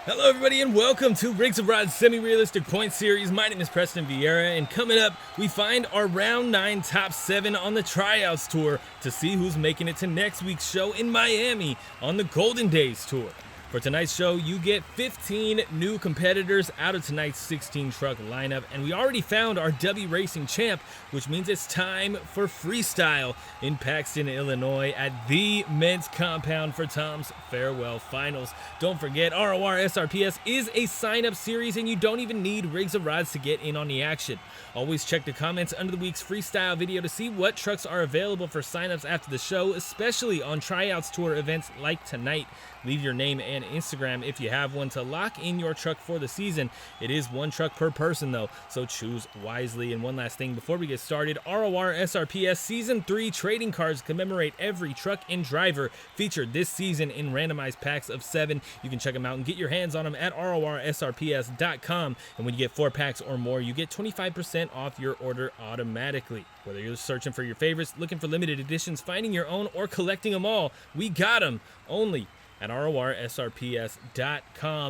Hello everybody and welcome to Rorsrps Semi-Realistic Point Series. My name is Preston Vieira, and coming up we find our round 9 top 7 on the tryouts tour to see who's making it to next week's show in Miami on the Golden Days tour. For tonight's show, you get 15 new competitors out of tonight's 16 truck lineup, and we already found our Dubby Racing champ, which means it's time for Freestyle in Paxton, Illinois at the men's compound for Tom's farewell finals. Don't forget, Rorsrps is a sign-up series, and you don't even need Rorsrps to get in on the action. Always check the comments under the week's Freestyle video to see what trucks are available for sign-ups after the show, especially on tryouts tour events like tonight. Leave your name and Instagram if you have one to lock in your truck for the season. It is one truck per person though, so choose wisely. And one last thing before we get started, Rorsrps Season 3 trading cards commemorate every truck and driver featured this season in randomized packs of 7. You can check them out and get your hands on them at rorsrps.com. And when you get 4 packs or more, you get 25% off your order automatically. Whether you're searching for your favorites, looking for limited editions, finding your own, or collecting them all, we got them only at rorsrps.com.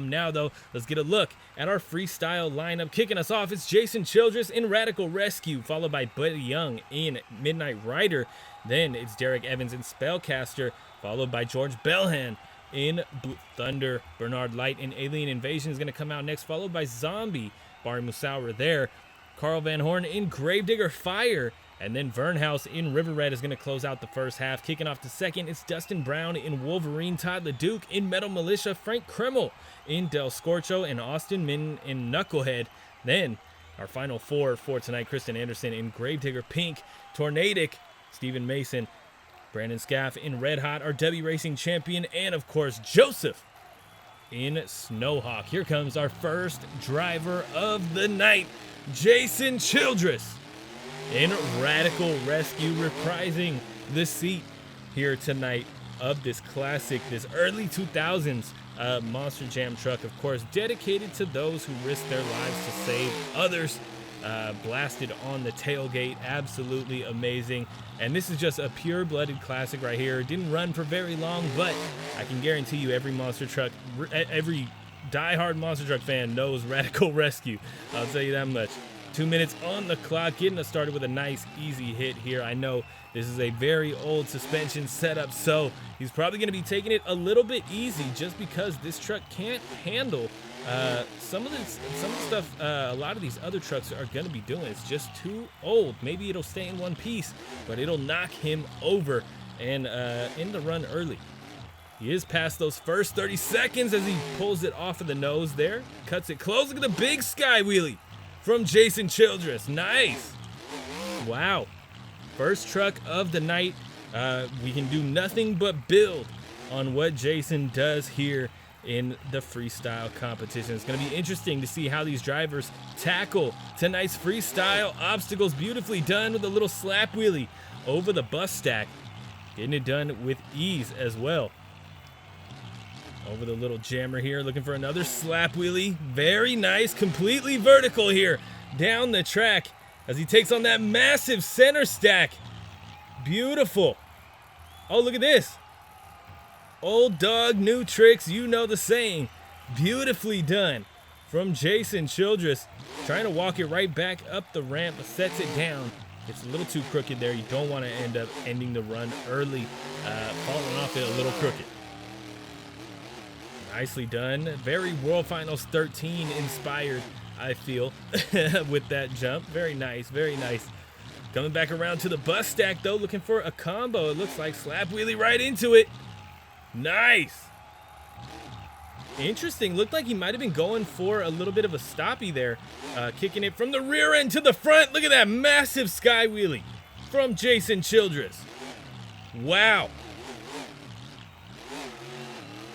Now though, let's get a look at our freestyle lineup. Kicking us off, it's Jason Childress in Radical Rescue, followed by beamng in Midnight Rider. Then it's Deric Evans in Spellcaster, followed by George Balhan in Blue Thunder. Bernard Lyght in Alien Invasion is going to come out next, followed by Zombie, Bari Musawwir there. Carl Van Horn in Gravedigger Fire. And then Vernhouse in River Red is going to close out the first half. Kicking off the second, it's Dustin Brown in Wolverine, Todd Leduc in Metal Mulisha, Frank Krmel in Scorcho, and Austin Minton in Knucklehead. Then our final 4 for tonight, Krysten Anderson in Gravedigger Pink, Tornadic, Stephen Mason, Brandon Scalf in Red Hot, our Dubby Racing champion, and of course Joseph in Snowhawk. Here comes our first driver of the night, Jason Childress in Radical Rescue, reprising the seat here tonight of this classic, this early 2000s Monster Jam truck, of course, dedicated to those who risk their lives to save others. Blasted on the tailgate, absolutely amazing. And this is just a pure-blooded classic right here. It didn't run for very long, but I can guarantee you every monster truck, every die-hard monster truck fan knows Radical Rescue. I'll tell you that much. 2 minutes on the clock, getting us started with a nice, easy hit here. I know this is a very old suspension setup, so he's probably going to be taking it a little bit easy just because this truck can't handle some of the stuff a lot of these other trucks are going to be doing. It's just too old. Maybe it'll stay in one piece, but it'll knock him over and end the run early. He is past those first 30 seconds as he pulls it off of the nose there. Cuts it close. Look at the big sky wheelie from Jason Childress. Nice. Wow. First truck of the night. We can do nothing but build on what Jason does here in the freestyle competition. It's going to be interesting to see how these drivers tackle tonight's freestyle obstacles. Beautifully done with a little slap wheelie over the bus stack. Getting it done with ease as well. Over the little jammer here, looking for another slap wheelie. Very nice, completely vertical here down the track as he takes on that massive center stack. Beautiful. Oh, look at this. Old dog, new tricks, you know the saying. Beautifully done from Jason Childress. Trying to walk it right back up the ramp, but sets it down. It's a little too crooked there. You don't want to end up ending the run early, falling off it a little crooked. Nicely done. Very World Finals 13 inspired, I feel, with that jump. Very nice, very nice. Coming back around to the bus stack, though, looking for a combo. It looks like slap wheelie right into it. Nice. Interesting. Looked like he might have been going for a little bit of a stoppie there. Kicking it from the rear end to the front. Look at that massive sky wheelie from Jason Childress. Wow.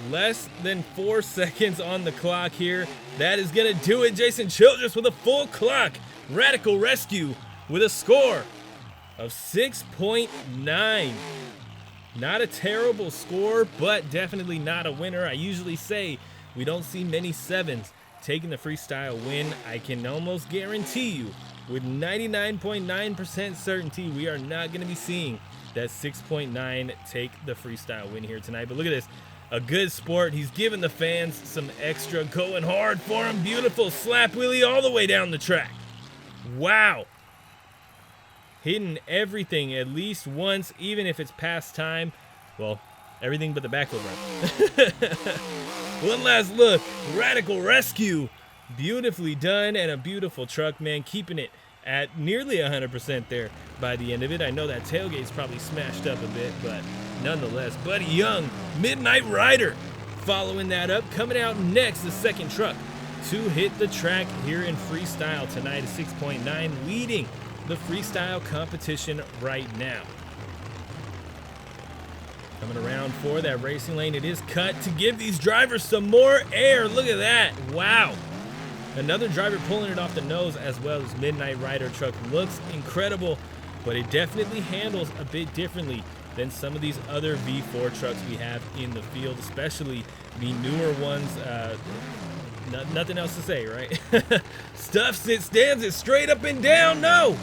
Less than 4 seconds on the clock here. That is going to do it. Jason Childress with a full clock. Radical Rescue with a score of 6.9. Not a terrible score, but definitely not a winner. I usually say we don't see many 7s taking the freestyle win. I can almost guarantee you with 99.9% certainty we are not going to be seeing that 6.9 take the freestyle win here tonight. But look at this. a good sport. He's giving the fans some extra, going hard for him. Beautiful slap wheelie all the way down the track. Wow. Hitting everything at least once, even if it's past time. Well, everything but the backflip run. One last look. Radical Rescue. Beautifully done, and a beautiful truck, man. Keeping it at nearly 100% there by the end of it. I know that tailgate's probably smashed up a bit, but nonetheless, Buddy Young, Midnight Rider, following that up. Coming out next, the second truck to hit the track here in Freestyle tonight is 6.9, leading the Freestyle competition right now. Coming around for that racing lane, it is cut to give these drivers some more air. Look at that. Wow. Another driver pulling it off the nose, as well as Midnight Rider truck. Looks incredible, but it definitely handles a bit differently than some of these other V4 trucks we have in the field, especially the newer ones. Nothing else to say, right? Stuffs it, stands it straight up and down. No!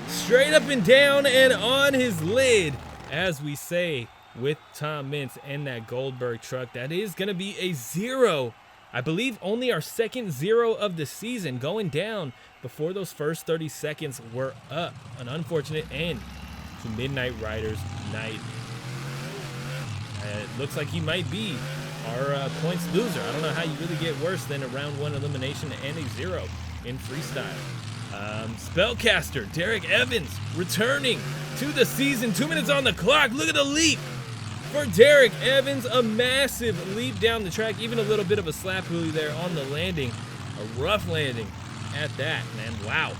Straight up and down and on his lid, as we say with Tom Mintz and that Goldberg truck. That is going to be a 0. I believe only our second 0 of the season, going down before those first 30 seconds were up. An unfortunate end to Midnight Rider's night. It looks like he might be our points loser. I don't know how you really get worse than a round 1 elimination and a 0 in Freestyle. Spellcaster Deric Evans returning to the season. 2 minutes on the clock. Look at the leap for Deric Evans. A massive leap down the track. Even a little bit of a slap wheelie there on the landing. A rough landing at that, man. Wow.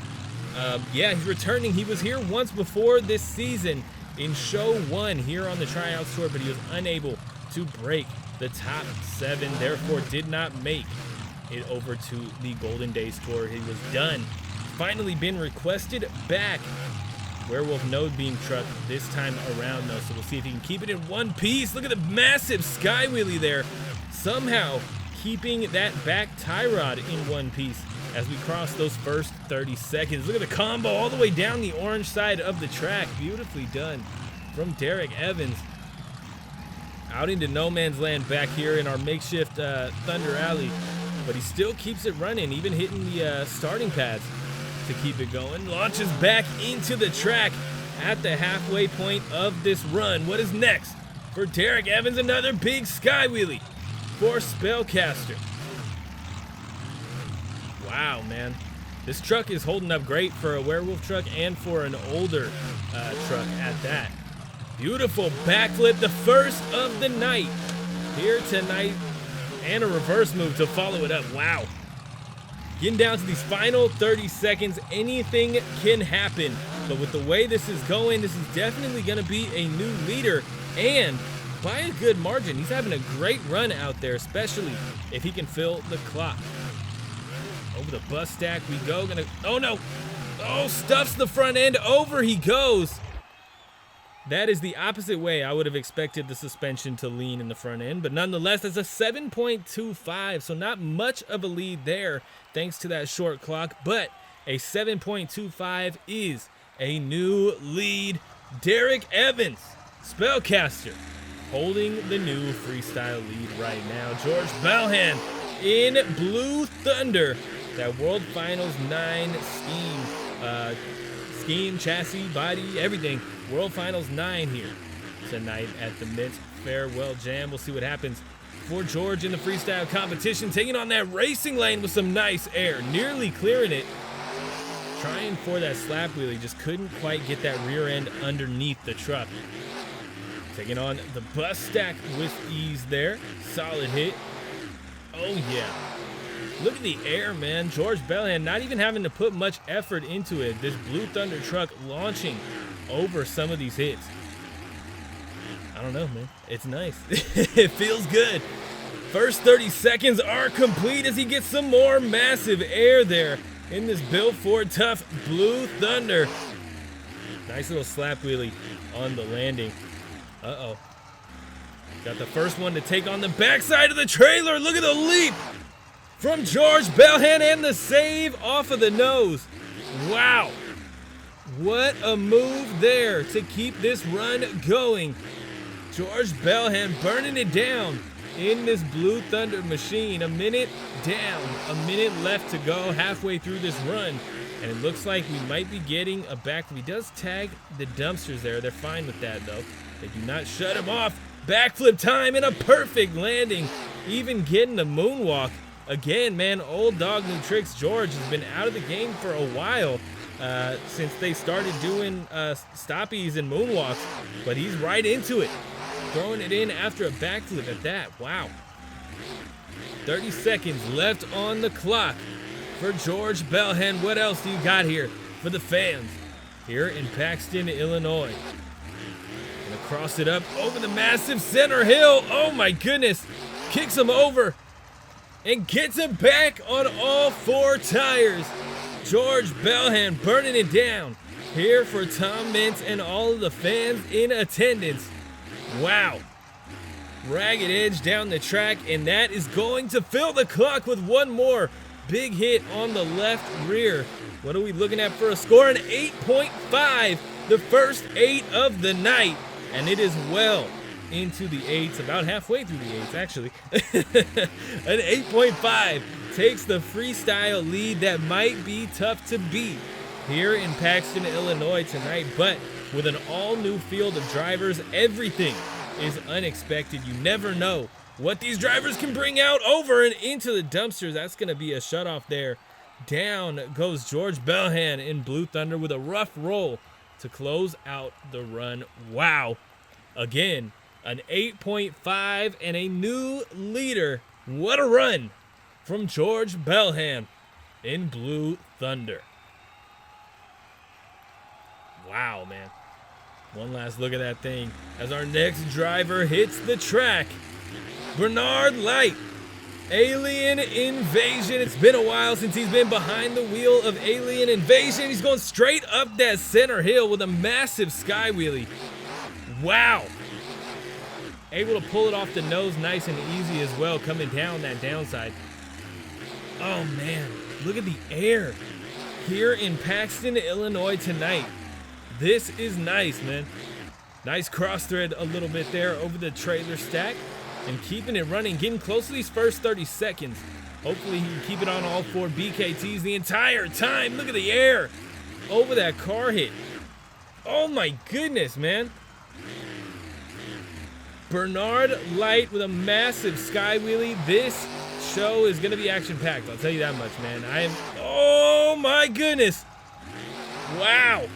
Yeah, he's returning. He was here once before this season in show 1 here on the Tryouts Tour, but he was unable to break the top 7, therefore did not make it over to the Golden Days Tour. He was done. Finally been requested back. Werewolf node beam truck this time around, though, so we'll see if he can keep it in one piece. Look at the massive sky wheelie there. Somehow keeping that back tie rod in one piece as we cross those first 30 seconds. Look at the combo all the way down the orange side of the track. Beautifully done from Deric Evans. Out into no man's land back here in our makeshift Thunder Alley, but he still keeps it running, even hitting the starting pads to keep it going. Launches back into the track at the halfway point of this run. What is next for Deric Evans? Another big sky wheelie for Spellcaster. Wow, man. This truck is holding up great for a werewolf truck and for an older truck at that. Beautiful backflip, the first of the night here tonight, and a reverse move to follow it up. Wow. Getting down to these final 30 seconds, anything can happen. But with the way this is going, this is definitely going to be a new leader, and by a good margin. He's having a great run out there, especially if he can fill the clock. Over the bus stack we go. Oh no. Oh, stuffs the front end. Over he goes. That is the opposite way I would have expected the suspension to lean in the front end, but nonetheless, that's a 7.25, so not much of a lead there thanks to that short clock, but a 7.25 is a new lead. Deric Evans, Spellcaster, holding the new freestyle lead right now. George Balhan in Blue Thunder, that World Finals 9 scheme, chassis, body, everything. World Finals 9 here tonight at the Mint Farewell Jam. We'll see what happens for George in the freestyle competition, taking on that racing lane with some nice air, nearly clearing it. Trying for that slap wheelie, just couldn't quite get that rear end underneath the truck. Taking on the bus stack with ease there. Solid hit. Oh yeah. Look at the air, man. George Balhan not even having to put much effort into it. This Blue Thunder truck launching over some of these hits. I don't know, man. It's nice. It feels good. First 30 seconds are complete as he gets some more massive air there in this Built Ford Tough Blue Thunder. Nice little slap wheelie on the landing. Uh-oh. Got the first one to take on the backside of the trailer. Look at the leap from George Balhan and the save off of the nose. Wow. What a move there to keep this run going. George Balhan burning it down in this Blue Thunder machine. A minute down, a minute left to go halfway through this run. And it looks like we might be getting a backflip. He does tag the dumpsters there. They're fine with that, though. They do not shut him off. Backflip time and a perfect landing. Even getting the moonwalk. Again, man, old dog new tricks. George has been out of the game for a while since they started doing stoppies and moonwalks. But he's right into it. Throwing it in after a backflip at that. Wow. 30 seconds left on the clock for George Balhan. What else do you got here for the fans here in Paxton, Illinois? Gonna cross it up over the massive center hill. Oh my goodness. Kicks him over and gets him back on all 4 tires. George Balhan burning it down here for Tom Mintz and all of the fans in attendance. Wow. Ragged edge down the track, and that is going to fill the clock with one more big hit on the left rear. What are we looking at for a score? An 8.5, the first 8 of the night, and it is well into the 8s, about halfway through the 8s actually. An 8.5 takes the freestyle lead that might be tough to beat here in Paxton, Illinois tonight, but with an all-new field of drivers, everything is unexpected. You never know what these drivers can bring out over and into the dumpsters. That's going to be a shutoff there. Down goes George Balhan in Blue Thunder with a rough roll to close out the run. Wow. Again, an 8.5 and a new leader. What a run from George Balhan in Blue Thunder. Wow, man. One last look at that thing as our next driver hits the track. Bernard Lyght, Alien Invasion. It's been a while since he's been behind the wheel of Alien Invasion. He's going straight up that center hill with a massive sky wheelie. Wow. Able to pull it off the nose nice and easy as well, coming down that downside. Oh, man. Look at the air here in Paxton, Illinois tonight. This is nice, man. Nice cross thread a little bit there over the trailer stack and keeping it running, getting close to these first 30 seconds. Hopefully he can keep it on all 4 BKTs the entire time. Look at the air over that car hit. Oh my goodness, man. Bernard Lyght with a massive sky wheelie. This show is going to be action-packed. I'll tell you that much, man. Oh my goodness. Wow.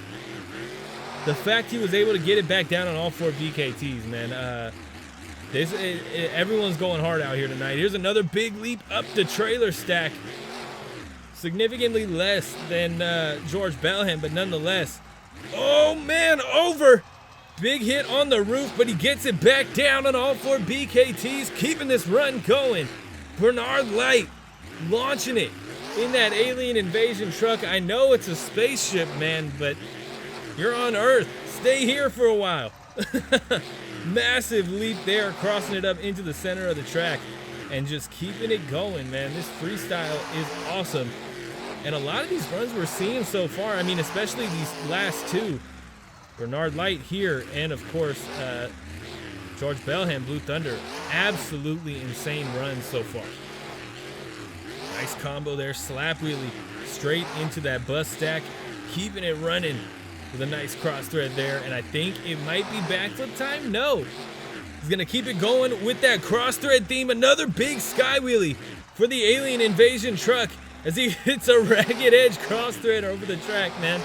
The fact he was able to get it back down on all 4 BKTs, man. Everyone's going hard out here tonight. Here's another big leap up the trailer stack. Significantly less than George Balhan, but nonetheless. Oh, man, over. Big hit on the roof, but he gets it back down on all 4 BKTs, keeping this run going. Bernard Lyght launching it in that Alien Invasion truck. I know it's a spaceship, man, but you're on Earth. Stay here for a while. Massive leap there, crossing it up into the center of the track and just keeping it going, man. This freestyle is awesome. And a lot of these runs we're seeing so far, I mean, especially these last 2. Bernard Lyght here and, of course, George Balhan, Blue Thunder. Absolutely insane runs so far. Nice combo there. Slap wheelie straight into that bus stack. Keeping it running with a nice cross thread there. And I think it might be backflip time. No. He's going to keep it going with that cross thread theme. Another big sky wheelie for the Alien Invasion truck as he hits a ragged edge cross thread over the track, man.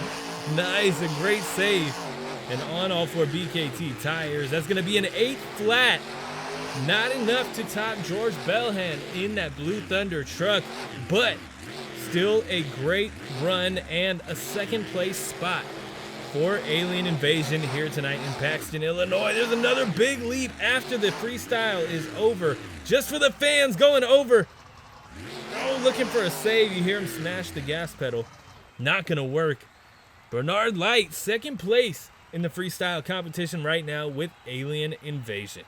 Nice. A great save. And on all 4 BKT tires. That's going to be an 8 flat. Not enough to top George Balhan in that Blue Thunder truck, but still a great run and a 2nd place spot for Alien Invasion here tonight in Paxton, Illinois. There's another big leap after the freestyle is over. Just for the fans going over. Oh, looking for a save. You hear him smash the gas pedal. Not going to work. Bernard Lyght, 2nd place in the freestyle competition right now with Alien Invasion.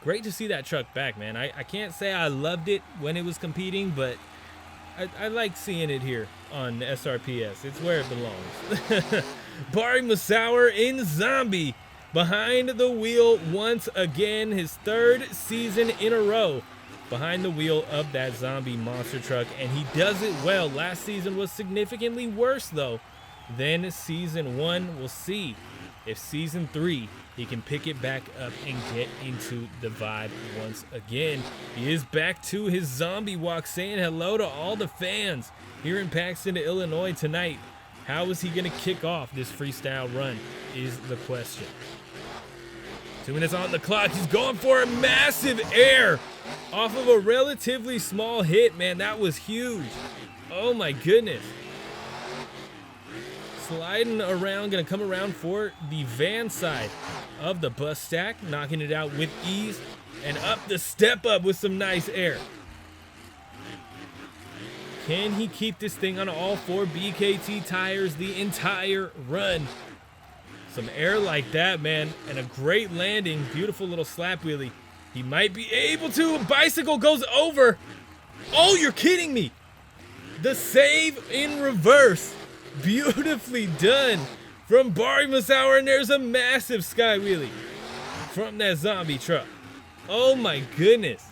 Great to see that truck back, man. I can't say I loved it when it was competing, but I like seeing it here on SRPS. It's where it belongs. Bari Musawwir in Zombie behind the wheel once again, his 3rd season in a row behind the wheel of that zombie monster truck, and he does it well. Last season was significantly worse though than season 1. We'll see if season 3 he can pick it back up and get into the vibe once again. He is back to his zombie walk, saying hello to all the fans here in Paxton, Illinois tonight. How is he gonna kick off this freestyle run is the question. 2 minutes on the clock. He's going for a massive air off of a relatively small hit, man. That was huge. Oh my goodness. Sliding around, gonna come around for the van side of the bus stack, knocking it out with ease, and up the step up with some nice air. Can he keep this thing on all 4 BKT tires the entire run? Some air like that, man, and a great landing. Beautiful little slap wheelie. He might be able to. Bicycle goes over. Oh, you're kidding me. The save in reverse. Beautifully done from Bari Musawwir, and there's a massive sky wheelie from that zombie truck. Oh my goodness.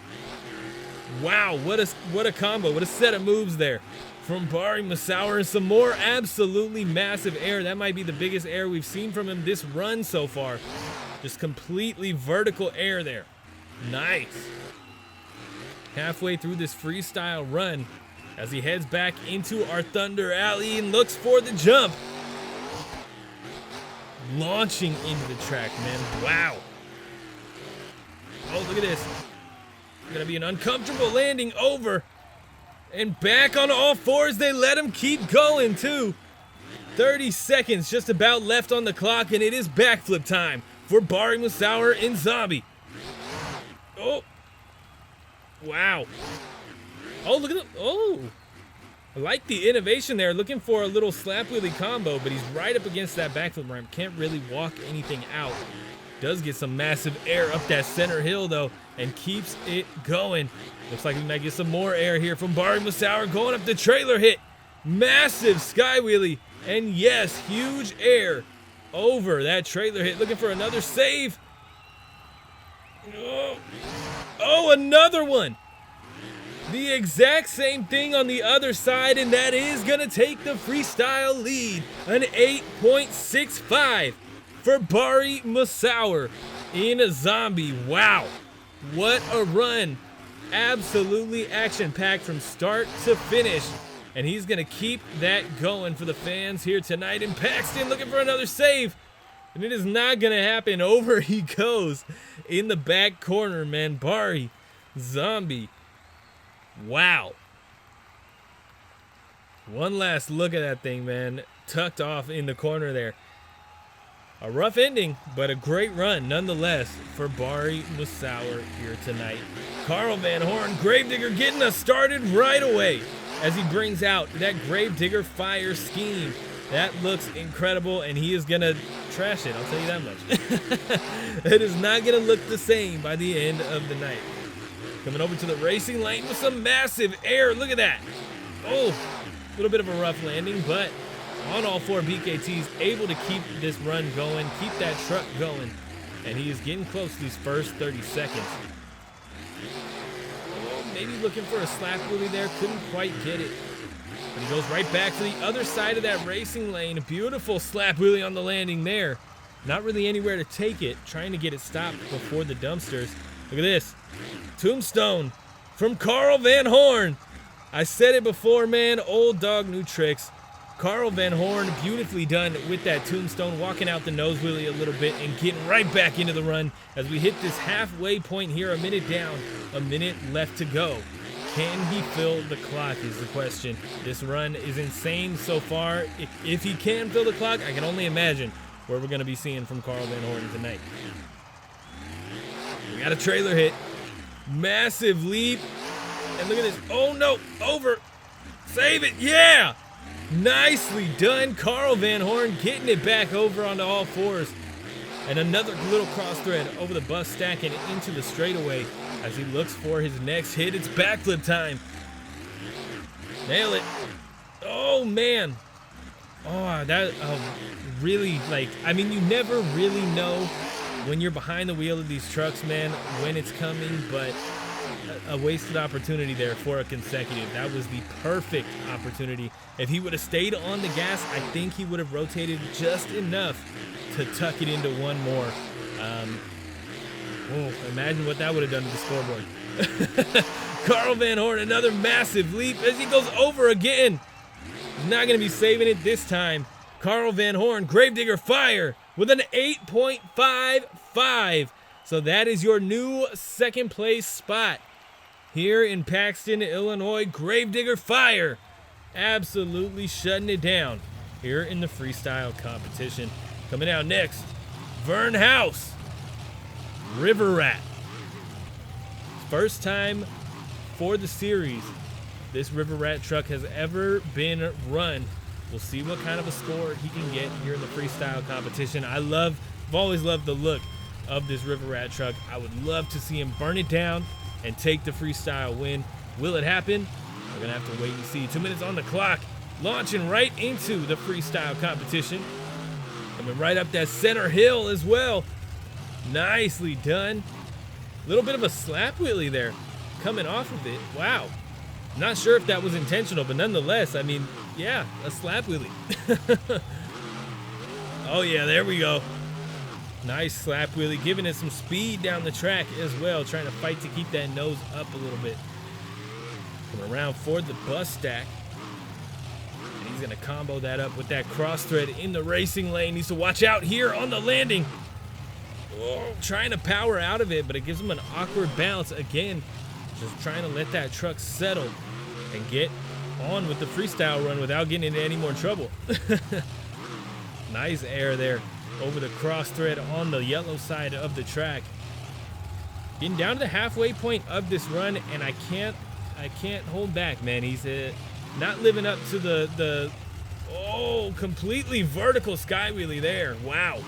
Wow, what a combo. What a set of moves there from Bari Musawwir, and some more absolutely massive air. That might be the biggest air we've seen from him this run so far. Just completely vertical air there. Nice. Halfway through this freestyle run as he heads back into our Thunder Alley and looks for the jump. Launching into the track, man. Wow. Oh, look at this. Gonna be an uncomfortable landing over and back on all 4s. They let him keep going too. 30 seconds just about left on the clock, and it is backflip time for Bari Musawwir in Zombie. Oh, wow. Oh, look at the, oh. I like the innovation there, looking for a little slap wheelie combo, but he's right up against that backflip ramp. Can't really walk anything out. Does get some massive air up that center hill though, and keeps it going. Looks like we might get some more air here from Bari Musawwir, going up the trailer hit. Massive sky wheelie, and yes, huge air over that trailer hit. Looking for another save. Oh, another one. The exact same thing on the other side, and that is gonna take the freestyle lead. An 8.65 for Bari Musawwir in a Zombie. Wow, what a run. Absolutely action-packed from start to finish. And he's gonna keep that going for the fans here tonight in Paxton, looking for another save. And it is not gonna happen. Over he goes in the back corner, man. Bari, Zombie. Wow. One last look at that thing, man. Tucked off in the corner there. A rough ending, but a great run nonetheless for Bari Musawwir here tonight. Carl Van Horn, Gravedigger, getting us started right away as he brings out that Gravedigger fire scheme. That looks incredible, and he is going to trash it, I'll tell you that much. It is not going to look the same by the end of the night. Coming over to the racing lane with some massive air. Look at that. Oh, a little bit of a rough landing, but on all 4 BKTs, able to keep this run going, keep that truck going, and he is getting close to these first 30 seconds. Oh, maybe looking for a slap wheelie there, couldn't quite get it. But he goes right back to the other side of that racing lane. A beautiful slap wheelie on the landing there. Not really anywhere to take it, trying to get it stopped before the dumpsters. Look at this. Tombstone from Carl Van Horn. I said it before, man, old dog, new tricks. Carl Van Horn, beautifully done with that tombstone, walking out the nose wheelie a little bit and getting right back into the run as we hit this halfway point here, a minute down, a minute left to go. Can he fill the clock is the question. This run is insane so far. If he can fill the clock, I can only imagine where we're going to be seeing from Carl Van Horn tonight. We got a trailer hit. Massive leap. And look at this. Oh no, over. Save it, yeah! Nicely done. Carl Van Horn getting it back over onto all 4s. And another little cross thread over the bus stack and into the straightaway as he looks for his next hit. It's backflip time. Nail it. Oh, man. Oh, that really, like, I mean, you never really know when you're behind the wheel of these trucks, man, when it's coming, but a wasted opportunity there for a consecutive. That was the perfect opportunity. If he would have stayed on the gas, I think he would have rotated just enough to tuck it into one more. Imagine what that would have done to the scoreboard. Carl Van Horn, another massive leap as he goes over again. He's not going to be saving it this time. Carl Van Horn, Gravedigger Fire with an 8.55. So that is your new second place spot here in Paxton, Illinois. Gravedigger Fire absolutely shutting it down here in the freestyle competition. Coming out next, Vern House, River Rat. First time for the series this River Rat truck has ever been run. We'll see what kind of a score he can get here in the freestyle competition. I've always loved the look of this River Rat truck. I would love to see him burn it down and take the freestyle win. Will it happen? We're gonna have to wait and see. 2 minutes on the clock, launching right into the freestyle competition. Coming right up that center hill as well. Nicely done. A little bit of a slap wheelie there coming off of it. Wow. Not sure if that was intentional, but nonetheless, I mean, yeah, a slap wheelie. Oh yeah, there we go. Nice slap wheelie, giving it some speed down the track as well, trying to fight to keep that nose up a little bit. Coming around for the bus stack. And he's gonna combo that up with that cross thread in the racing lane. Needs to watch out here on the landing. Oh, trying to power out of it, but it gives him an awkward bounce again. Just trying to let that truck settle and get on with the freestyle run without getting into any more trouble. Nice air there over the cross thread on the yellow side of the track. Getting down to the halfway point of this run, and I can't hold back, man. He's not living up to the completely vertical sky wheelie there. Wow.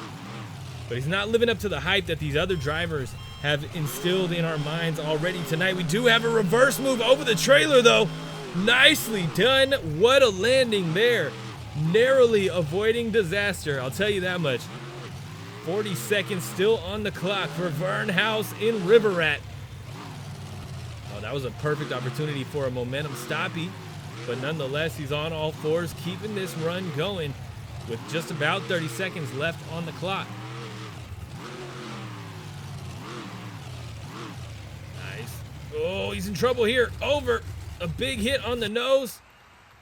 But he's not living up to the hype that these other drivers have instilled in our minds already tonight. We do have a reverse move over the trailer, though. Nicely done. What a landing there. Narrowly avoiding disaster, I'll tell you that much. 40 seconds still on the clock for Vern House in River Rat. Oh, that was a perfect opportunity for a momentum stoppie. But nonetheless, he's on all fours, keeping this run going with just about 30 seconds left on the clock. Oh, he's in trouble here. Over. A big hit on the nose.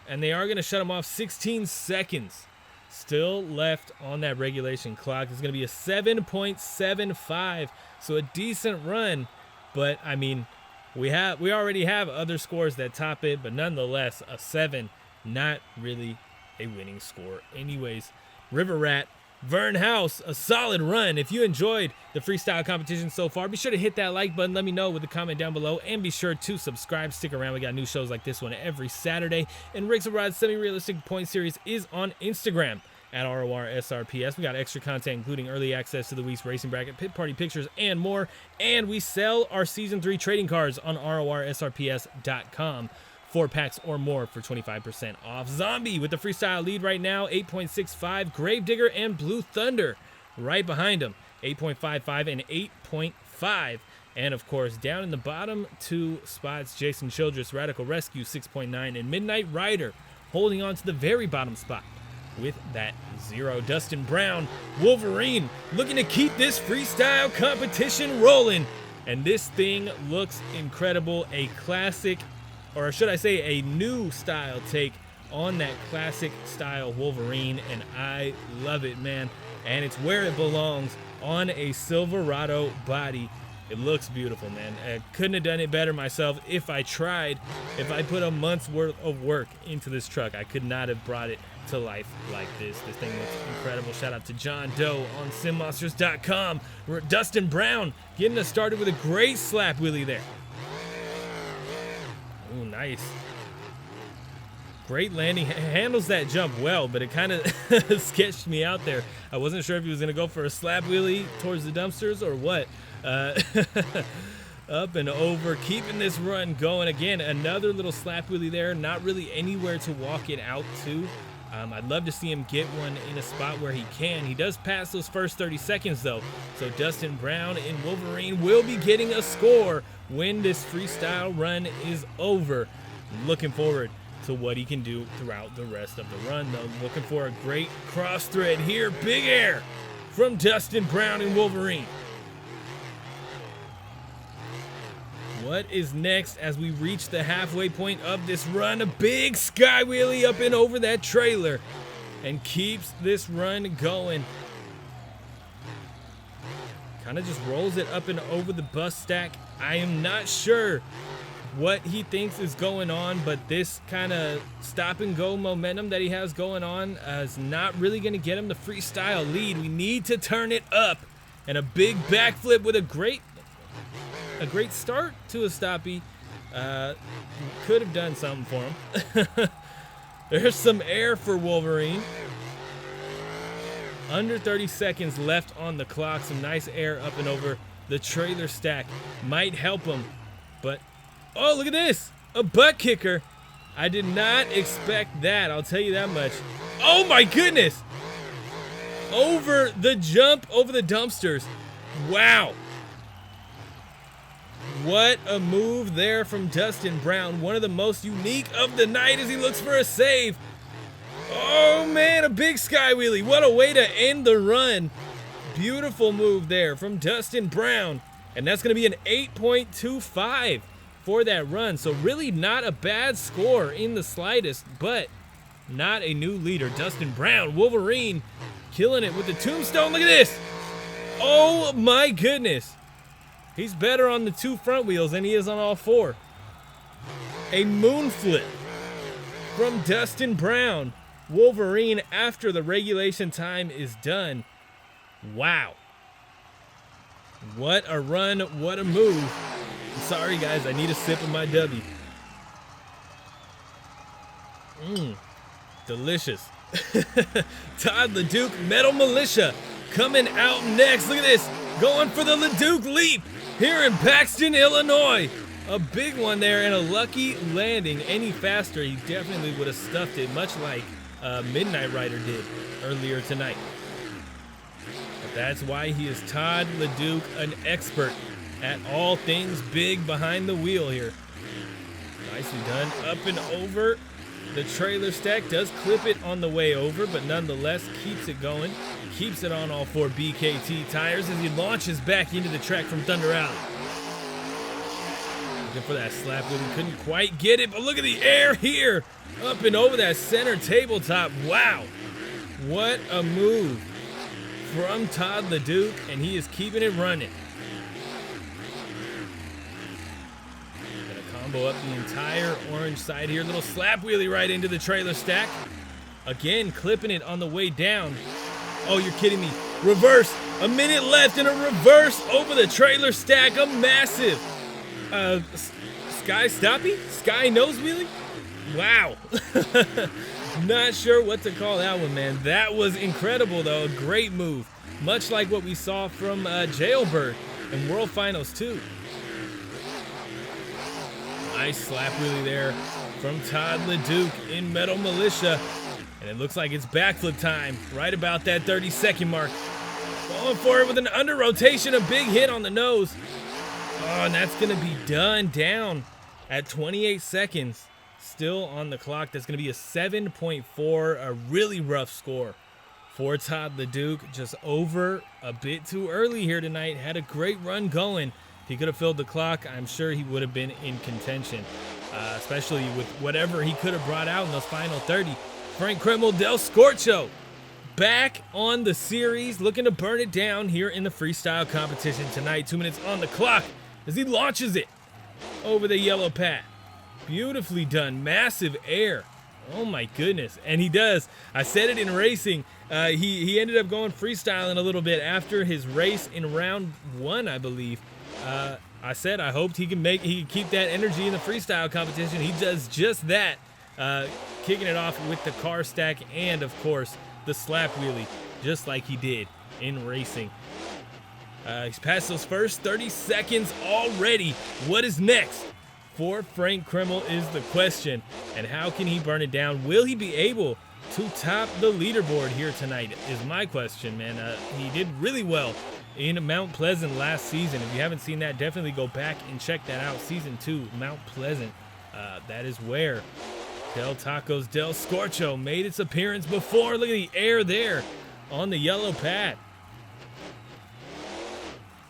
And they are going to shut him off. 16 seconds still left on that regulation clock. It's going to be a 7.75. So a decent run. But, I mean, we already have other scores that top it. But nonetheless, a 7. Not really a winning score anyways. River Rat, Vern House, a solid run. If you enjoyed the freestyle competition so far, be sure to hit that like button. Let me know with a comment down below, and be sure to subscribe. Stick around. We got new shows like this one every Saturday. And Rigs of Rod's semi-realistic point series is on Instagram at Rorsrps. We got extra content, including early access to the week's racing bracket, pit party pictures, and more. And we sell our Season 3 trading cards on Rorsrps.com. 4 packs or more for 25% off. Zombie with the freestyle lead right now, 8.65. Gravedigger and Blue Thunder right behind him, 8.55 and 8.5. And of course, down in the bottom 2 spots, Jason Childress, Radical Rescue, 6.9, and Midnight Rider holding on to the very bottom spot with that 0. Dustin Brown, Wolverine, looking to keep this freestyle competition rolling. And this thing looks incredible. A classic, or should I say a new style take on that classic style Wolverine, and I love it, man. And it's where it belongs, on a Silverado body. It looks beautiful, man. I couldn't have done it better myself if I tried. If I put a month's worth of work into this truck, I could not have brought it to life like this. This thing looks incredible. Shout out to John Doe on SimMonsters.com. Dustin Brown getting us started with a great slap wheelie there. Oh, nice. Great landing. Handles that jump well, but it kind of sketched me out there. I wasn't sure if he was going to go for a slap wheelie towards the dumpsters or what. Up and over, keeping this run going. Again, another little slap wheelie there. Not really anywhere to walk it out to. I'd love to see him get one in a spot where he can. He does pass those first 30 seconds though. So Dustin Brown and Wolverine will be getting a score when this freestyle run is over. Looking forward to what he can do throughout the rest of the run though. Looking for a great cross thread here. Big air from Dustin Brown and Wolverine. What is next as we reach the halfway point of this run? A big sky wheelie up and over that trailer and keeps this run going. Kind of just rolls it up and over the bus stack. I am not sure what he thinks is going on, but this kind of stop and go momentum that he has going on is not really going to get him the freestyle lead. We need to turn it up, and a big backflip with a great start to a stoppie. Could have done something for him. There's some air for Wolverine. Under 30 seconds left on the clock. Some nice air up and over the trailer stack. Might help him, but oh, look at this. A butt kicker. I did not expect that. I'll tell you that much. Oh my goodness. Over the jump, over the dumpsters. Wow. What a move there from Dustin Brown. One of the most unique of the night as he looks for a save. Oh man, a big sky wheelie. What a way to end the run. Beautiful move there from Dustin Brown. And that's going to be an 8.25 for that run. So really not a bad score in the slightest, but not a new leader. Dustin Brown, Wolverine, killing it with the tombstone. Look at this. Oh my goodness. He's better on the two front wheels than he is on all four. A moon flip from Dustin Brown. Wolverine after the regulation time is done. Wow. What a run, what a move. Sorry guys, I need a sip of my Dubby. Delicious. Todd Leduc, Metal Mulisha coming out next. Look at this, going for the Leduc leap here in Paxton, Illinois. A big one there and a lucky landing. Any faster, he definitely would have stuffed it, much like Midnight Rider did earlier tonight. But that's why he is Todd Leduc, an expert at all things big behind the wheel here. Nicely done. Up and over the trailer stack. Does clip it on the way over, but nonetheless keeps it going. Keeps it on all four BKT tires as he launches back into the track from Thunder Alley. Looking for that slap wheel. He couldn't quite get it, but look at the air here. Up and over that center tabletop. Wow. What a move from Todd Leduc, and he is keeping it running. Gonna combo up the entire orange side here. Little slap wheelie right into the trailer stack. Again, clipping it on the way down. Oh, you're kidding me. Reverse. A minute left and a reverse over the trailer stack. A massive sky stoppie? Sky nose wheelie? Wow. Not sure what to call that one, man. That was incredible, though. A great move. Much like what we saw from Jailbird in World Finals 2. Nice slap wheelie there from Todd Leduc in Metal Mulisha. And it looks like it's backflip time right about that 30-second mark. Going for it with an under rotation, a big hit on the nose. Oh, and that's going to be done down at 28 seconds. Still on the clock. That's going to be a 7.4, a really rough score for Todd Leduc. Just over a bit too early here tonight. Had a great run going. If he could have filled the clock, I'm sure he would have been in contention, especially with whatever he could have brought out in those final 30. Frank Krmel del Scorcho back on the series, looking to burn it down here in the freestyle competition tonight. 2 minutes on the clock as he launches it over the yellow pad. Beautifully done. Massive air. Oh my goodness. And he does. I said it in racing. He ended up going freestyling a little bit after his race in round 1, I believe. I said I hoped he could keep that energy in the freestyle competition. He does just that. Kicking it off with the car stack and, of course, the slap wheelie, just like he did in racing. He's passed those first 30 seconds already. What is next for Frank Krmel is the question. And how can he burn it down? Will he be able to top the leaderboard here tonight is my question, man. He did really well in Mount Pleasant last season. If you haven't seen that, definitely go back and check that out. Season 2, Mount Pleasant. That is where Del Taco's Del Scorcho made its appearance before. Look at the air there on the yellow pad.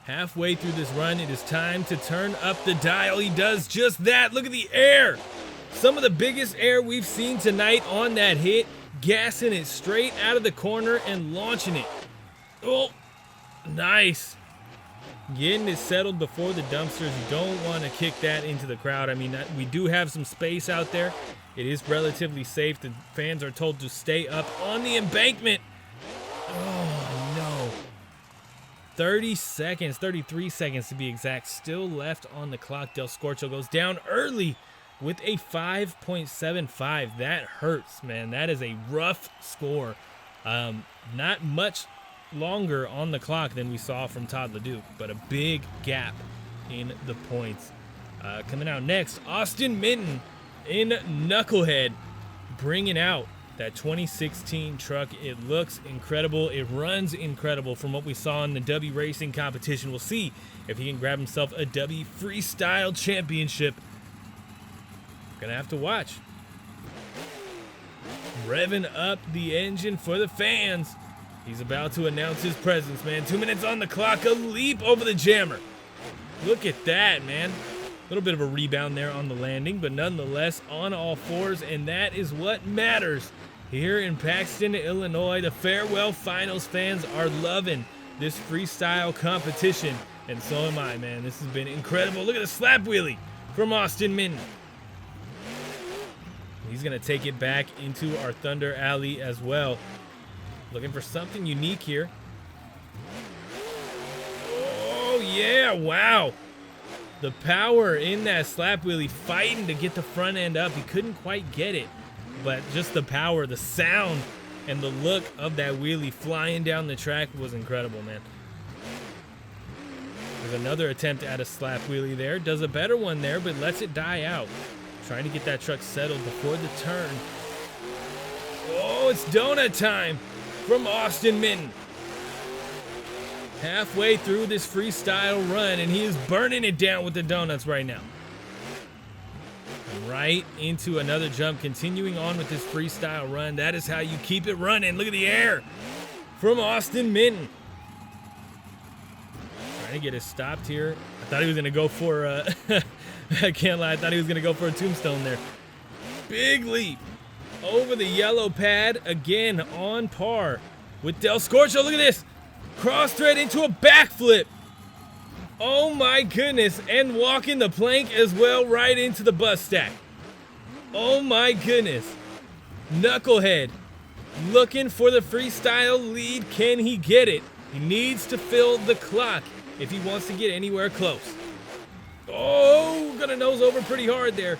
Halfway through this run, it is time to turn up the dial. He does just that. Look at the air. Some of the biggest air we've seen tonight on that hit. Gassing it straight out of the corner and launching it. Oh, nice. Getting it settled before the dumpsters. You don't want to kick that into the crowd. I mean, we do have some space out there. It is relatively safe. The fans are told to stay up on the embankment. Oh, no. 30 seconds, 33 seconds to be exact, still left on the clock. Del Scorcho goes down early with a 5.75. That hurts, man. That is a rough score. Not much longer on the clock than we saw from Todd Leduc, but a big gap in the points. Coming out next, Austin Minton in Knucklehead, bringing out that 2016 truck. It looks incredible. It runs incredible from what we saw in the Dubby racing competition. We'll see if he can grab himself a Dubby Freestyle Championship. Gonna have to watch. Revving up the engine for the fans. He's about to announce his presence, man. 2 minutes on the clock, a leap over the jammer. Look at that, man. A little bit of a rebound there on the landing, but nonetheless on all fours, and that is what matters. Here in Paxton, Illinois, the farewell finals fans are loving this freestyle competition, and so am I, man. This has been incredible. Look at the slap wheelie from Austin Minton. He's going to take it back into our Thunder Alley as well. Looking for something unique here. Oh, yeah, wow. The power in that slap wheelie, fighting to get the front end up. He couldn't quite get it, but just the power, the sound, and the look of that wheelie flying down the track was incredible, man. There's another attempt at a slap wheelie there. Does a better one there, but lets it die out. Trying to get that truck settled before the turn. Oh, it's donut time from Austin Minton. Halfway through this freestyle run, and he is burning it down with the donuts right now. Right into another jump, continuing on with this freestyle run. That is how you keep it running. Look at the air from Austin Minton. Trying to get it stopped here. I thought he was going to go for I can't lie, I thought he was going to go for a tombstone there. Big leap over the yellow pad, again on par with Del Scorcho. Look at this. Cross thread into a backflip. Oh my goodness. And walking the plank as well, right into the bus stack. Oh my goodness. Knucklehead looking for the freestyle lead. Can he get it? He needs to fill the clock if he wants to get anywhere close. Oh, gonna nose over pretty hard there,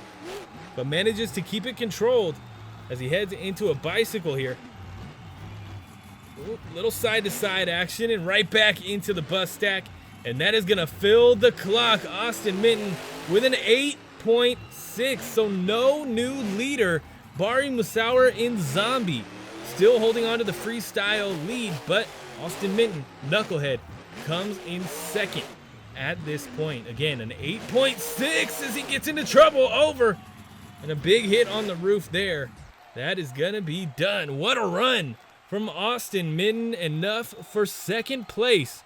but manages to keep it controlled as he heads into a bicycle here. Ooh, little side-to-side action and right back into the bus stack, and that is gonna fill the clock. Austin Minton with an 8.6, so no new leader. Bari Musawwir in Zombie still holding on to the freestyle lead, but Austin Minton, Knucklehead, comes in second at this point. Again, an 8.6 as he gets into trouble over, and a big hit on the roof there. That is gonna be done. What a run from Austin Minton, enough for second place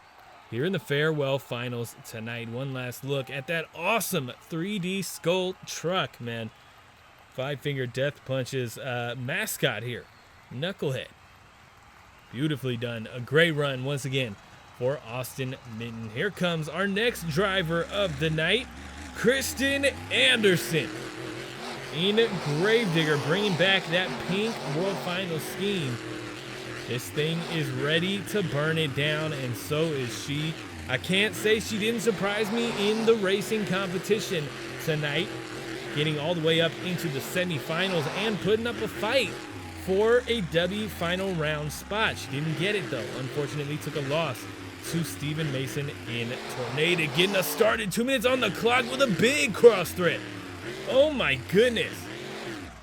here in the farewell finals tonight. One last look at that awesome 3D skull truck, man. Five-finger death punches mascot here, Knucklehead. Beautifully done. A great run once again for Austin Minton. Here comes our next driver of the night, Krysten Anderson in Gravedigger, bringing back that pink World Finals scheme. This thing is ready to burn it down, and so is she. I can't say she didn't surprise me in the racing competition tonight, getting all the way up into the semifinals and putting up a fight for a W final round spot. She didn't get it though. Unfortunately, took a loss to Steven Mason in Tornadic. Getting us started, 2 minutes on the clock with a big cross thread. Oh my goodness.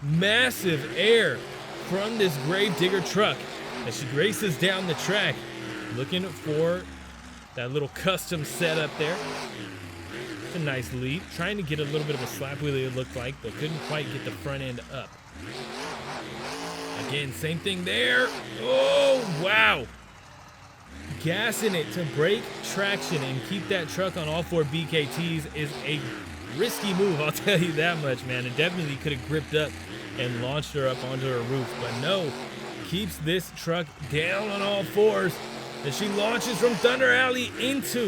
Massive air from this Gravedigger truck as she races down the track, looking for that little custom setup there. It's a nice lead. Trying to get a little bit of a slap wheelie, it looked like, but couldn't quite get the front end up. Again, same thing there. Oh, wow. Gassing it to break traction and keep that truck on all 4 BKTs is a risky move, I'll tell you that much, man. It definitely could have gripped up and launched her up onto her roof, but no, keeps this truck down on all 4s as she launches from Thunder Alley into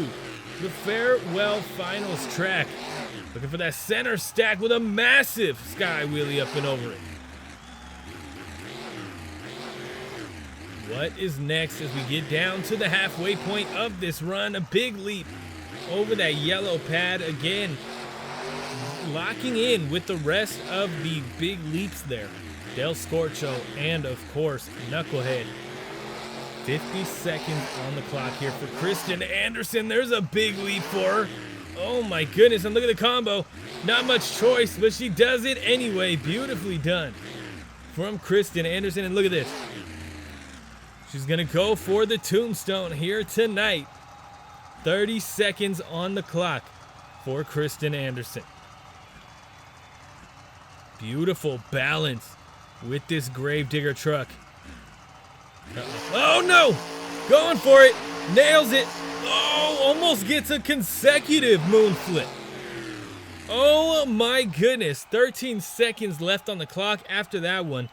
the Farewell Finals track. Looking for that center stack with a massive sky wheelie up and over it. What is next as we get down to the halfway point of this run? A big leap over that yellow pad again, locking in with the rest of the big leaps there. Del Scorcho and, of course, Knucklehead. 50 seconds on the clock here for Krysten Anderson. There's a big leap for her. Oh my goodness, and look at the combo. Not much choice, but she does it anyway. Beautifully done from Krysten Anderson. And look at this. She's gonna go for the tombstone here tonight. 30 seconds on the clock for Krysten Anderson. Beautiful balance with this Gravedigger truck. Oh no! Going for it. Nails it. Oh, almost gets a consecutive moon flip. Oh my goodness. 13 seconds left on the clock after that one.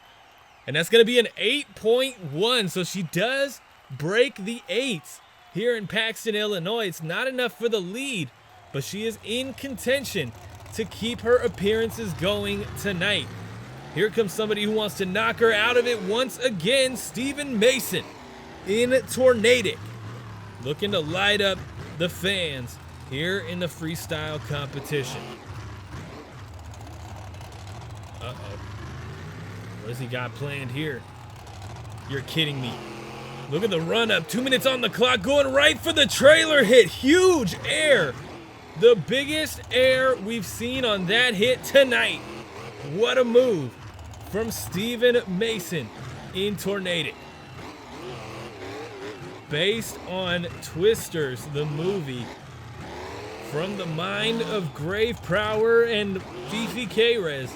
And that's going to be an 8.1. So she does break the 8s here in Paxton, Illinois. It's not enough for the lead, but she is in contention to keep her appearances going tonight. Here comes somebody who wants to knock her out of it once again. Steven Mason in Tornadic, looking to light up the fans here in the freestyle competition. Uh-oh. What has he got planned here? You're kidding me. Look at the run up. 2 minutes on the clock, going right for the trailer hit. Huge air. The biggest air we've seen on that hit tonight. What a move from Steven Mason in Tornadic. Based on Twisters, the movie, from the mind of Grave Prower and Fifi K-Rez,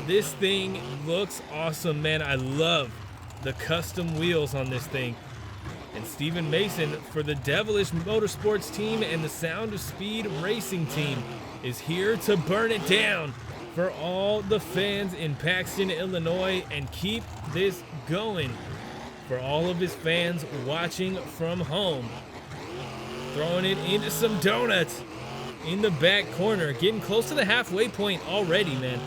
this thing looks awesome, man. I love the custom wheels on this thing. And Steven Mason for the Devilish Motorsports team and the Sound of Speed Racing team is here to burn it down for all the fans in Paxton, Illinois, and keep this going for all of his fans watching from home. Throwing it into some donuts in the back corner, getting close to the halfway point already, man.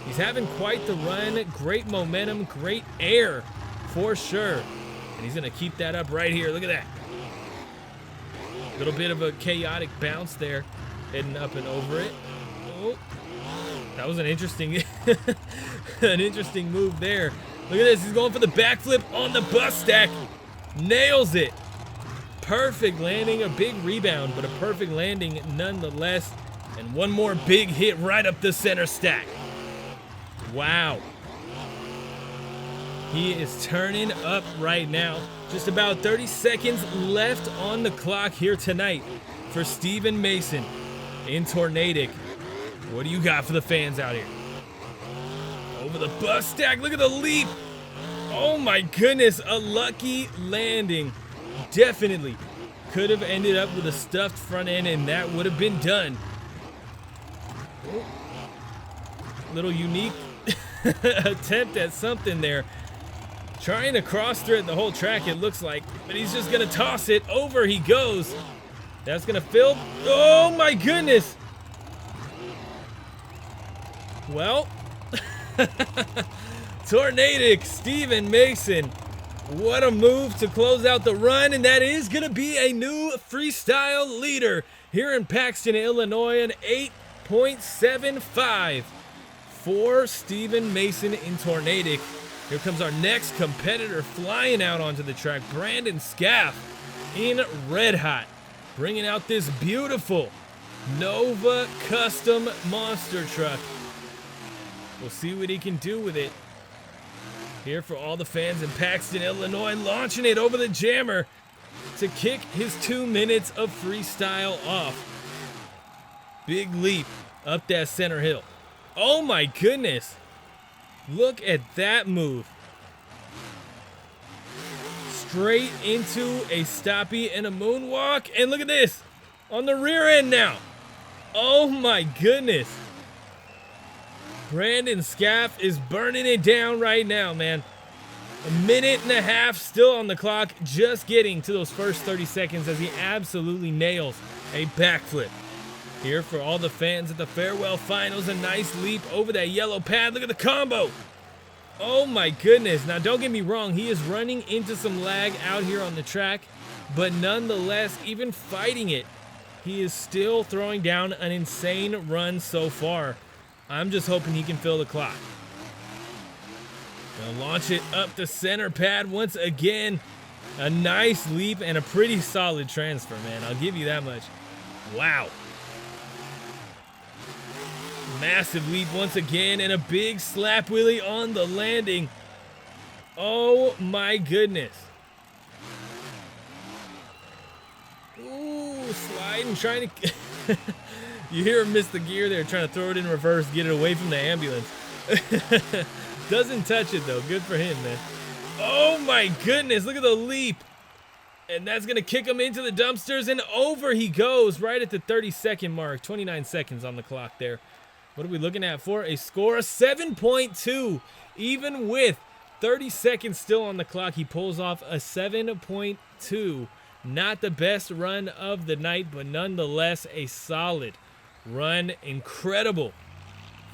He's having quite the run, great momentum, great air for sure. And he's gonna keep that up right here. Look at that. Little bit of a chaotic bounce there, heading up and over it. Oh, that was an interesting, an interesting move there. Look at this, he's going for the backflip on the bus stack. Nails it. Perfect landing, a big rebound, but a perfect landing nonetheless. And one more big hit right up the center stack. Wow. He is turning up right now. Just about 30 seconds left on the clock here tonight for Steven Mason in Tornadic. What do you got for the fans out here? Over the bus stack, look at the leap. Oh my goodness, a lucky landing. Definitely could have ended up with a stuffed front end and that would have been done. Oh. Little unique attempt at something there. Trying to cross thread the whole track, it looks like, but he's just gonna toss it. Over he goes. That's gonna fill. Oh my goodness. Well, Tornadic, Steven Mason. What a move to close out the run, and that is gonna be a new freestyle leader here in Paxton, Illinois, an 8.75 for Steven Mason in Tornadic. Here comes our next competitor flying out onto the track, Brandon Scalf in Red Hot, bringing out this beautiful Nova custom monster truck. We'll see what he can do with it. Here for all the fans in Paxton, Illinois, launching it over the jammer to kick his 2 minutes of freestyle off. Big leap up that center hill. Oh my goodness. Look at that move. Straight into a stoppie and a moonwalk. And look at this. On the rear end now. Oh my goodness. Brandon Scalf is burning it down right now, man. 1.5 minutes still on the clock, just getting to those first 30 seconds as he absolutely nails a backflip. Here for all the fans at the farewell finals, a nice leap over that yellow pad. Look at the combo. Oh my goodness. Now don't get me wrong, he is running into some lag out here on the track, but nonetheless, even fighting it, he is still throwing down an insane run so far. I'm just hoping he can fill the clock. Gonna launch it up the center pad once again. A nice leap and a pretty solid transfer, man. I'll give you that much. Wow. Massive leap once again and a big slap wheelie on the landing. Oh my goodness. Ooh, sliding, trying to... You hear him miss the gear there, trying to throw it in reverse, get it away from the ambulance. Doesn't touch it though, good for him, man. Oh my goodness, look at the leap. And that's gonna kick him into the dumpsters and over he goes right at the 30-second mark. 29 seconds on the clock there. What are we looking at for a score? 7.2. Even with 30 seconds still on the clock, he pulls off a 7.2. Not the best run of the night, but nonetheless a solid run. Incredible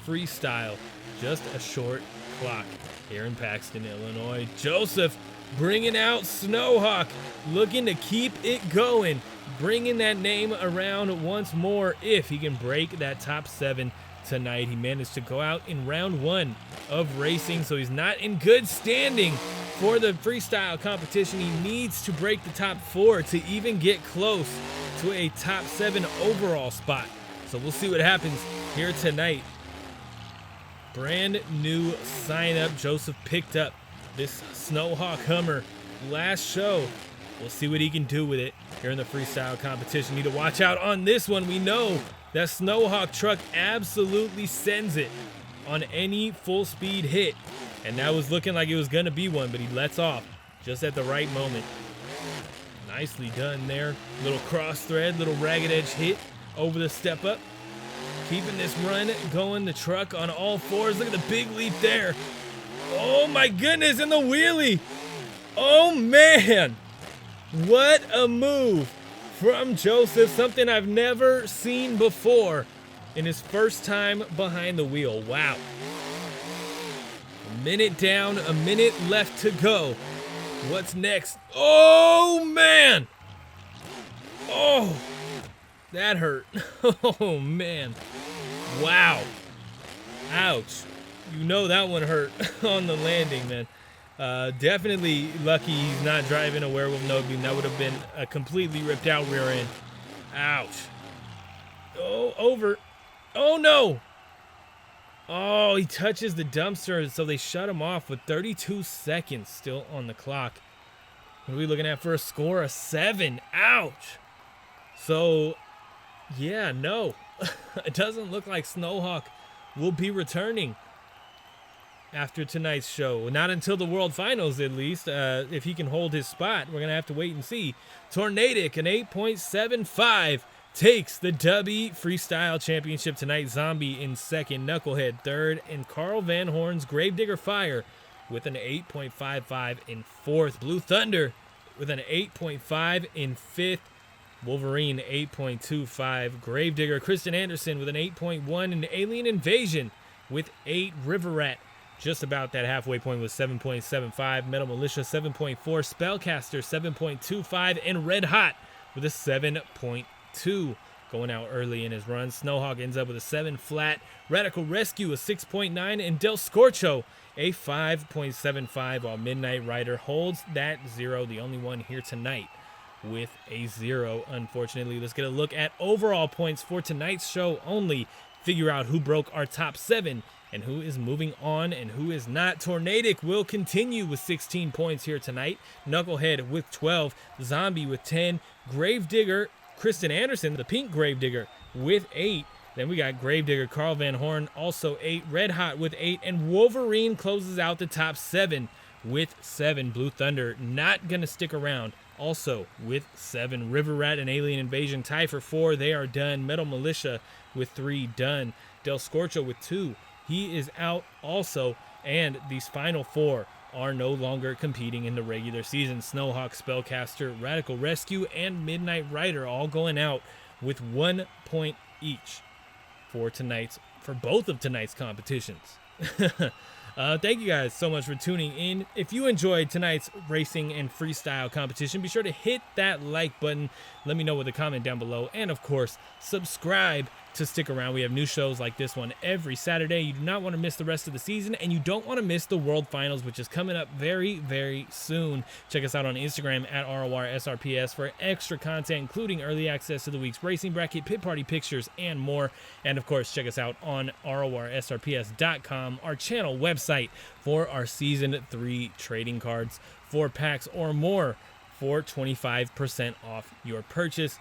freestyle. Just a short clock here in Paxton, Illinois. Joseph bringing out Snowhawk, looking to keep it going, bringing that name around once more if he can break that top 7 tonight. He managed to go out in round 1 of racing, so he's not in good standing for the freestyle competition. He needs to break the top 4 to even get close to a top 7 overall spot. So we'll see what happens here tonight. Brand new sign up. Joseph picked up this Snowhawk Hummer last show. We'll see what he can do with it here in the freestyle competition. Need to watch out on this one. We know that Snowhawk truck absolutely sends it on any full speed hit. And that was looking like it was gonna be one, but he lets off just at the right moment. Nicely done there. Little cross thread, little ragged edge hit over the step up. Keeping this run going, the truck on all 4s. Look at the big leap there. Oh my goodness, and the wheelie. Oh man, what a move from Joseph. Something I've never seen before in his first time behind the wheel. Wow. A minute down, a minute left to go. What's next? Oh man. Oh, that hurt. Oh man. Wow. Ouch. You know that one hurt on the landing, man. Definitely lucky he's not driving a werewolf no beam. That would have been a completely ripped out rear end. Ouch. Oh, over. Oh no. Oh, he touches the dumpster, so they shut him off with 32 seconds still on the clock. What are we looking at for a score? A 7. Ouch. So, yeah, no. It doesn't look like Snowhawk will be returning after tonight's show. Not until the World Finals, at least. If he can hold his spot, we're going to have to wait and see. Tornadic, an 8.75, takes the Dubby Freestyle Championship tonight. Zombie in second, Knucklehead third, and Carl Van Horn's Gravedigger Fire with an 8.55 in fourth. Blue Thunder with an 8.5 in fifth. Wolverine 8.25. Gravedigger Krysten Anderson with an 8.1, and Alien Invasion with 8. River Rat just about that halfway point with 7.75. Metal Mulisha 7.4. Spellcaster 7.25, and Red Hot with a 7.2. Going out early in his run. Snowhawk ends up with a 7 flat. Radical Rescue a 6.9, and Del Scorcho a 5.75, while Midnight Rider holds that 0, the only one here tonight with a 0, unfortunately. Let's get a look at overall points for tonight's show only. figure out who broke our top 7 and who is moving on and who is not. Tornadic will continue with 16 points here tonight. Knucklehead with 12. Zombie with 10. Gravedigger, Krysten Anderson, the pink Gravedigger, with 8. Then we got Gravedigger, Carl Van Horn, also 8. Red Hot with 8. And Wolverine closes out the top 7 with 7. Blue Thunder not going to stick around, also with 7. River Rat and Alien Invasion tie for 4. They are done. Metal Mulisha with 3 done. Del Scorcho with 2. He is out also. And these final 4 are no longer competing in the regular season. Snowhawk, Spellcaster, Radical Rescue, and Midnight Rider all going out with 1 point each for both of tonight's competitions. Thank you guys so much for tuning in. If you enjoyed tonight's racing and freestyle competition, be sure to hit that like button. Let me know with a comment down below. And of course, subscribe to stick around. We have new shows like this one every Saturday. You do not want to miss the rest of the season, and you don't want to miss the World Finals, which is coming up very, very soon. Check us out on Instagram at Rorsrps for extra content, including early access to the week's racing bracket, pit party pictures, and more. And of course, check us out on Rorsrps.com, our channel website, for our Season 3 trading cards, 4 packs or more for 25% off your purchase.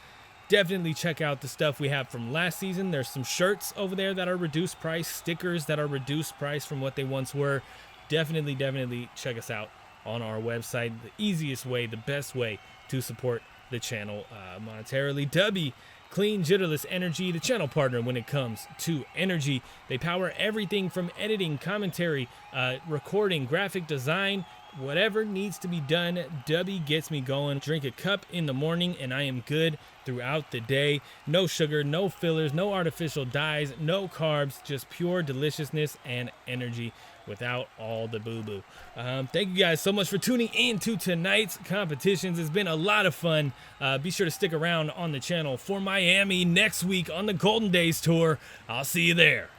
Definitely check out the stuff we have from last season. There's some shirts over there that are reduced price, stickers that are reduced price from what they once were. Definitely check us out on our website. The easiest way, the best way to support the channel monetarily. Dubby, clean, jitterless energy, the channel partner when it comes to energy. They power everything from editing, commentary, recording, graphic design, whatever needs to be done. Dubby gets me going. Drink a cup in the morning and I am good throughout the day. No sugar, no fillers, no artificial dyes, no carbs, just pure deliciousness and energy without all the boo-boo. Thank you guys so much for tuning in to tonight's competitions. It's been a lot of fun. Be sure to stick around on the channel for Miami next week on the Golden Days Tour. I'll see you there.